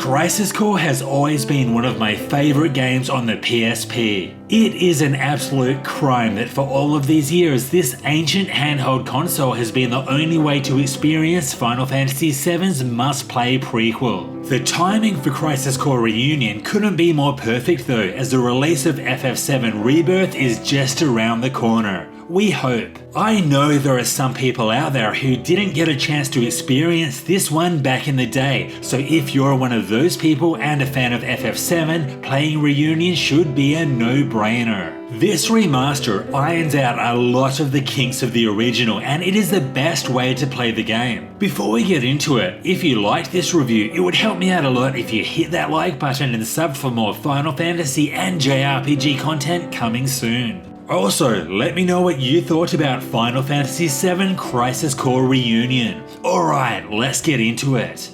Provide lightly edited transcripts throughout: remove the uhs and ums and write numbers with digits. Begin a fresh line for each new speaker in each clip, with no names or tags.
Crisis Core has always been one of my favourite games on the PSP. It is an absolute crime that for all of these years, this ancient handheld console has been the only way to experience Final Fantasy VII's must-play prequel. The timing for Crisis Core Reunion couldn't be more perfect though, as the release of FF7 Rebirth is just around the corner. We hope. I know there are some people out there who didn't get a chance to experience this one back in the day, so if you're one of those people and a fan of FF7, playing Reunion should be a no-brainer. This remaster irons out a lot of the kinks of the original, and it is the best way to play the game. Before we get into it, if you liked this review, it would help me out a lot if you hit that like button and sub for more Final Fantasy and JRPG content coming soon. Also, let me know what you thought about Final Fantasy VII Crisis Core Reunion. Alright, let's get into it.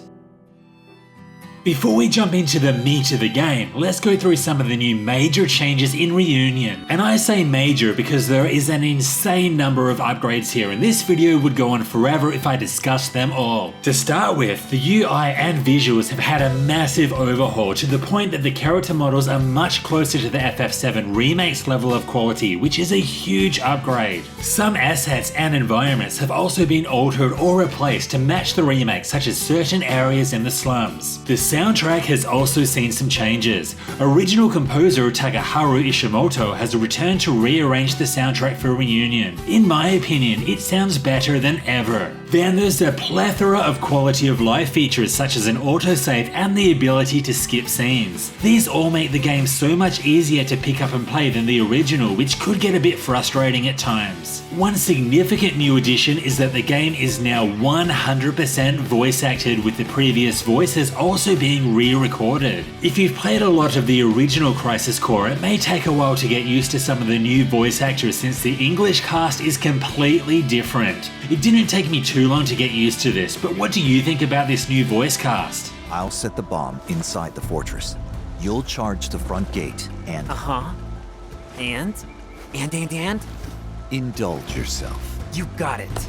Before we jump into the meat of the game, let's go through some of the new major changes in Reunion. And I say major because there is an insane number of upgrades here, and this video would go on forever if I discussed them all. To start with, the UI and visuals have had a massive overhaul to the point that the character models are much closer to the FF7 Remake's level of quality, which is a huge upgrade. Some assets and environments have also been altered or replaced to match the remake, such as certain areas in the slums. The soundtrack has also seen some changes. Original composer Takaharu Ishimoto has returned to rearrange the soundtrack for Reunion. In my opinion, it sounds better than ever. Then there's a plethora of quality of life features such as an autosave and the ability to skip scenes. These all make the game so much easier to pick up and play than the original, which could get a bit frustrating at times. One significant new addition is that the game is now 100% voice acted, with the previous voices also being re-recorded. If you've played a lot of the original Crisis Core, it may take a while to get used to some of the new voice actors since the English cast is completely different. It didn't take me too long to get used to this, but what do you think about this new voice cast?
I'll set the bomb inside the fortress. You'll charge the front gate and...
And?
Indulge yourself.
You got it.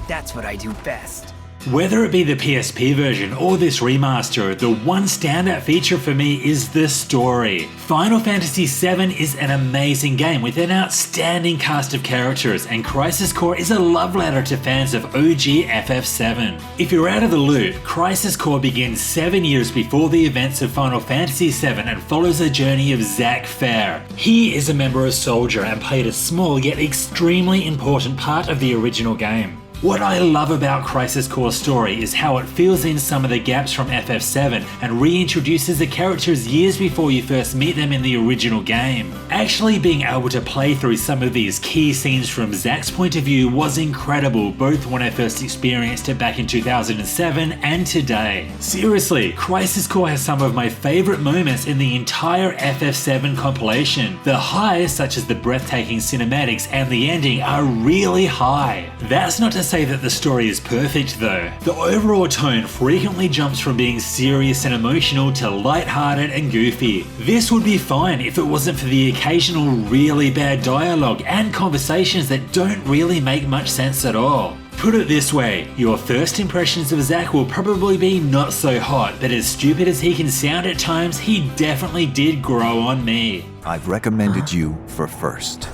That's what I do best.
Whether it be the PSP version or this remaster, the one standout feature for me is the story. Final Fantasy VII is an amazing game with an outstanding cast of characters, and Crisis Core is a love letter to fans of OG FF7. If you're out of the loop, Crisis Core begins 7 years before the events of Final Fantasy VII and follows the journey of Zack Fair. He is a member of Soldier and played a small yet extremely important part of the original game. What I love about Crisis Core's story is how it fills in some of the gaps from FF7 and reintroduces the characters years before you first meet them in the original game. Actually being able to play through some of these key scenes from Zack's point of view was incredible, both when I first experienced it back in 2007 and today. Seriously, Crisis Core has some of my favourite moments in the entire FF7 compilation. The highs, such as the breathtaking cinematics and the ending, are really high. That's not to say that the story is perfect though. The overall tone frequently jumps from being serious and emotional to lighthearted and goofy. This would be fine if it wasn't for the occasional really bad dialogue and conversations that don't really make much sense at all. Put it this way, your first impressions of Zack will probably be not so hot, but as stupid as he can sound at times, he definitely did grow on me.
I've recommended you for first.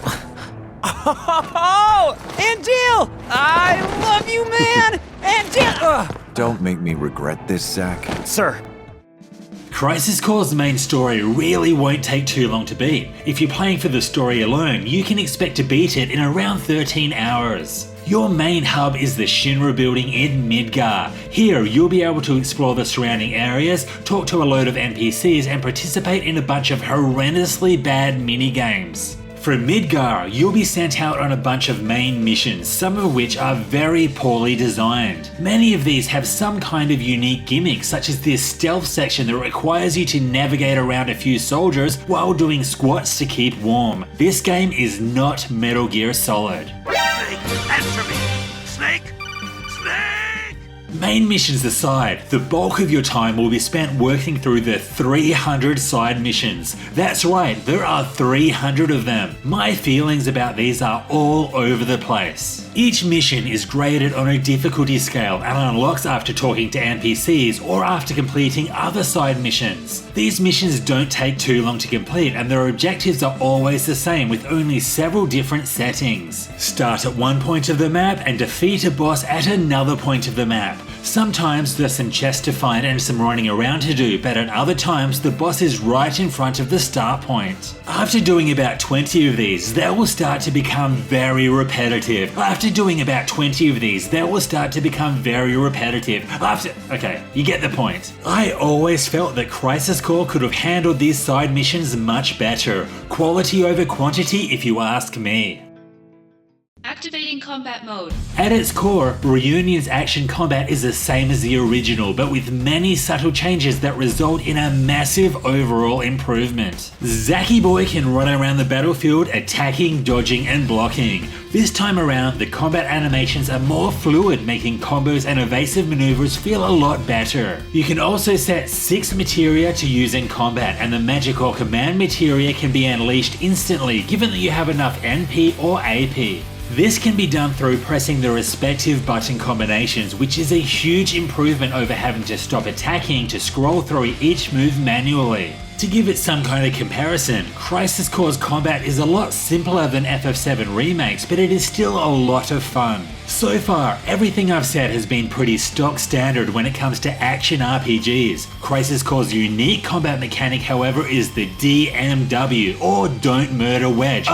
Oh, Angel! I love you, man! Angel!
Don't make me regret this, Zack.
Sir.
Crisis Core's main story really won't take too long to beat. If you're playing for the story alone, you can expect to beat it in around 13 hours. Your main hub is the Shinra building in Midgar. Here, you'll be able to explore the surrounding areas, talk to a load of NPCs, and participate in a bunch of horrendously bad mini-games. From Midgar, you'll be sent out on a bunch of main missions, some of which are very poorly designed. Many of these have some kind of unique gimmick, such as this stealth section that requires you to navigate around a few soldiers while doing squats to keep warm. This game is not Metal Gear Solid.
Snake, answer me! Snake! Snake!
Main missions aside, the bulk of your time will be spent working through the 300 side missions. That's right, there are 300 of them. My feelings about these are all over the place. Each mission is graded on a difficulty scale and unlocks after talking to NPCs or after completing other side missions. These missions don't take too long to complete and their objectives are always the same with only several different settings. Start at one point of the map and defeat a boss at another point of the map. Sometimes there's some chests to find and some running around to do, but at other times the boss is right in front of the start point. After doing about 20 of these, they will start to become very repetitive. After doing about 20 of these, they will start to become very repetitive. Okay, you get the point. I always felt that Crisis Core could have handled these side missions much better. Quality over quantity if you ask me.
Activating combat mode.
At its core, Reunion's action combat is the same as the original, but with many subtle changes that result in a massive overall improvement. Zacky Boy can run around the battlefield attacking, dodging and blocking. This time around, the combat animations are more fluid, making combos and evasive maneuvers feel a lot better. You can also set 6 materia to use in combat, and the magic or command materia can be unleashed instantly given that you have enough NP or AP. This can be done through pressing the respective button combinations, which is a huge improvement over having to stop attacking to scroll through each move manually. To give it some kind of comparison, Crisis Core's combat is a lot simpler than FF7 remakes, but it is still a lot of fun. So far, everything I've said has been pretty stock standard when it comes to action RPGs. Crisis Core's unique combat mechanic, however, is the DMW, or Don't Murder Wedge.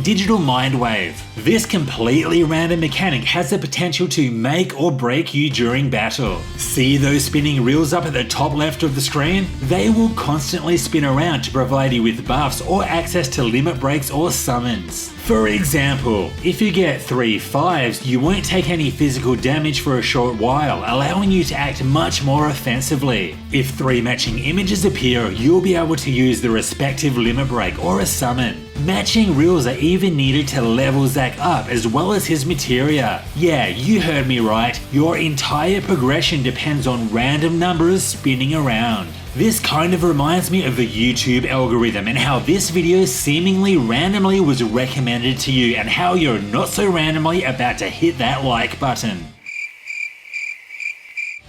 Digital Mind Wave. This completely random mechanic has the potential to make or break you during battle. See those spinning reels up at the top left of the screen? They will constantly spin around to provide you with buffs or access to limit breaks or summons. For example, if you get 3 5s, you won't take any physical damage for a short while, allowing you to act much more offensively. If 3 matching images appear, you'll be able to use the respective limit break or a summon. Matching reels are even needed to level Zack up as well as his materia. Yeah, you heard me right, your entire progression depends on random numbers spinning around. This kind of reminds me of the YouTube algorithm and how this video seemingly randomly was recommended to you and how you're not so randomly about to hit that like button.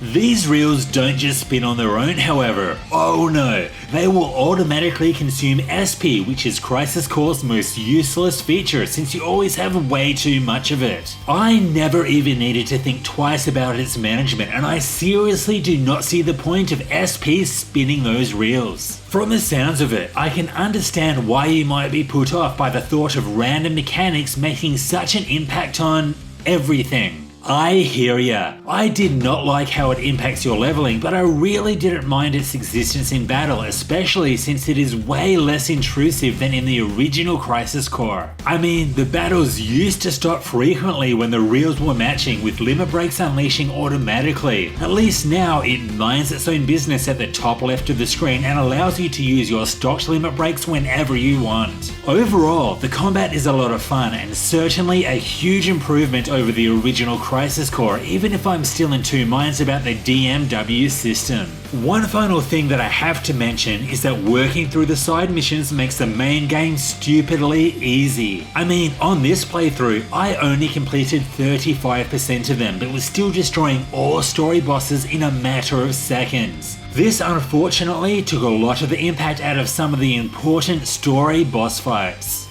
These reels don't just spin on their own, however. Oh no, they will automatically consume SP, which is Crisis Core's most useless feature since you always have way too much of it. I never even needed to think twice about its management, and I seriously do not see the point of SP spinning those reels. From the sounds of it, I can understand why you might be put off by the thought of random mechanics making such an impact on everything. I hear ya. I did not like how it impacts your leveling, but I really didn't mind its existence in battle, especially since it is way less intrusive than in the original Crisis Core. The battles used to stop frequently when the reels were matching, with limit breaks unleashing automatically. At least now it minds its own business at the top left of the screen and allows you to use your stocked limit breaks whenever you want. Overall, the combat is a lot of fun and certainly a huge improvement over the original Crisis Core, even if I'm still in two minds about the DMW system. One final thing that I have to mention is that working through the side missions makes the main game stupidly easy. On this playthrough, I only completed 35% of them, but was still destroying all story bosses in a matter of seconds. This unfortunately took a lot of the impact out of some of the important story boss fights.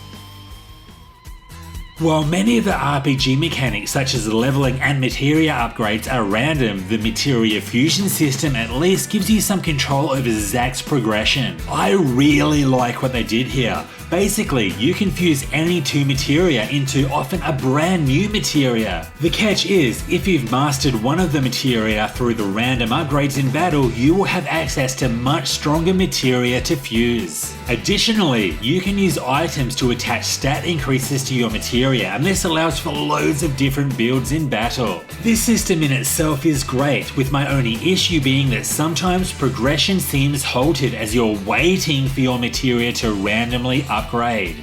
While many of the RPG mechanics such as leveling and materia upgrades are random, the materia fusion system at least gives you some control over Zack's progression. I really like what they did here. Basically, you can fuse any two materia into often a brand new materia. The catch is, if you've mastered one of the materia through the random upgrades in battle, you will have access to much stronger materia to fuse. Additionally, you can use items to attach stat increases to your materia, and this allows for loads of different builds in battle. This system in itself is great, with my only issue being that sometimes progression seems halted as you're waiting for your materia to randomly upgrade.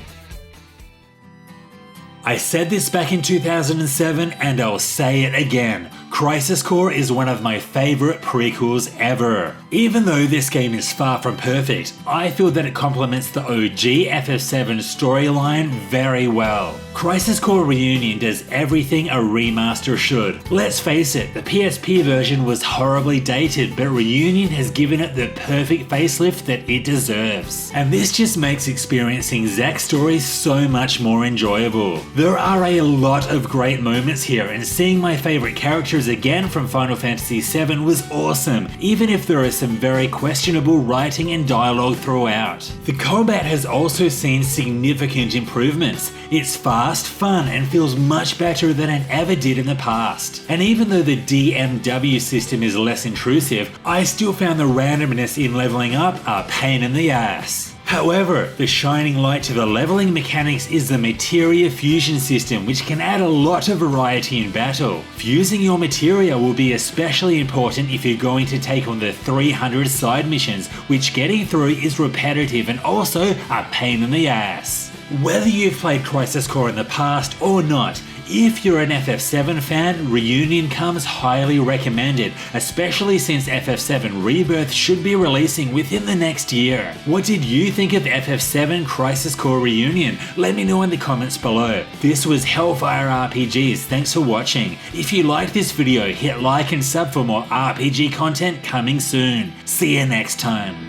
I said this back in 2007 and I'll say it again. Crisis Core is one of my favorite prequels ever. Even though this game is far from perfect, I feel that it complements the OG FF7 storyline very well. Crisis Core Reunion does everything a remaster should. Let's face it, the PSP version was horribly dated, but Reunion has given it the perfect facelift that it deserves. And this just makes experiencing Zack's story so much more enjoyable. There are a lot of great moments here, and seeing my favorite characters again from Final Fantasy VII was awesome, even if there is some very questionable writing and dialogue throughout. The combat has also seen significant improvements. It's fast, fun, and feels much better than it ever did in the past. And even though the DMW system is less intrusive, I still found the randomness in leveling up a pain in the ass. However, the shining light to the leveling mechanics is the materia fusion system, which can add a lot of variety in battle. Fusing your materia will be especially important if you're going to take on the 300 side missions, which getting through is repetitive and also a pain in the ass. Whether you've played Crisis Core in the past or not, if you're an FF7 fan, Reunion comes highly recommended, especially since FF7 Rebirth should be releasing within the next year. What did you think of FF7 Crisis Core Reunion? Let me know in the comments below. This was Hellfire RPGs, thanks for watching. If you liked this video, hit like and sub for more RPG content coming soon. See you next time.